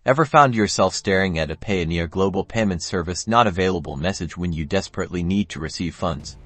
Ever found yourself staring at a Payoneer Global Payment Service not available message when you desperately need to receive funds?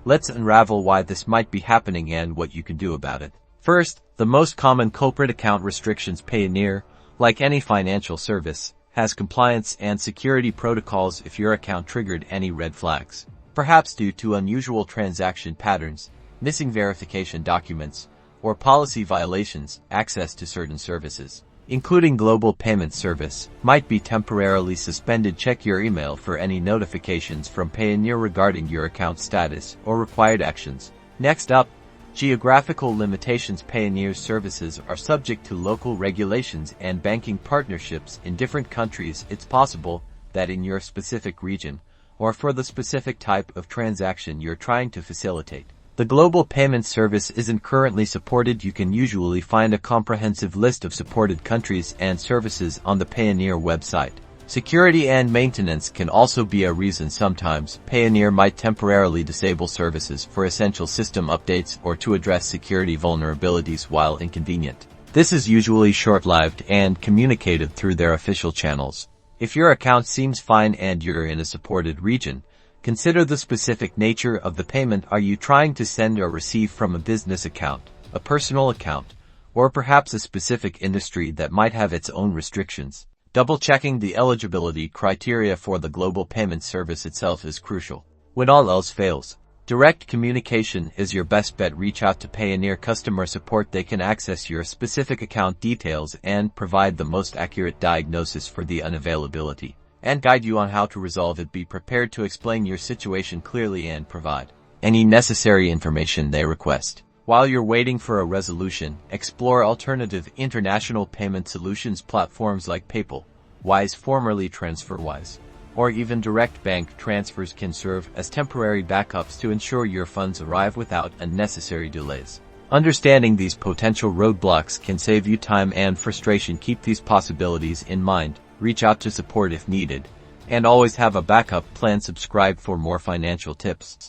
Let's unravel why this might be happening and what you can do about it. First, the most common culprit: account restrictions. Payoneer, like any financial service, has compliance and security protocols if your account triggered any red flags, perhaps due to unusual transaction patterns, missing verification documents, or policy violations. Access to certain services, including Global Payment Service, might be temporarily suspended. Check your email for any notifications from Payoneer regarding your account status or required actions. Next up, geographical limitations. Payoneer's services are subject to local regulations and banking partnerships in different countries. It's possible that in your specific region, or for the specific type of transaction you're trying to facilitate, the Global Payment Service isn't currently supported. You can usually find a comprehensive list of supported countries and services on the Payoneer website. Security and maintenance can also be a reason. Sometimes, Payoneer might temporarily disable services for essential system updates or to address security vulnerabilities while inconvenient. This is usually short-lived and communicated through their official channels. If your account seems fine and you're in a supported region, consider the specific nature of the payment. Are you trying to send or receive from a business account, a personal account, or perhaps a specific industry that might have its own restrictions? Double-checking the eligibility criteria for the Global Payment Service itself is crucial. When all else fails, direct communication is your best bet. Reach out to Payoneer customer support. They can access your specific account details and provide the most accurate diagnosis for the unavailability, and guide you on how to resolve it. Be prepared to explain your situation clearly and provide any necessary information they request. While you're waiting for a resolution, explore alternative international payment solutions. Platforms like PayPal, Wise, formerly TransferWise, or even direct bank transfers can serve as temporary backups to ensure your funds arrive without unnecessary delays. Understanding these potential roadblocks can save you time and frustration. Keep these possibilities in mind. Reach out to support if needed, and always have a backup plan. Subscribe for more financial tips.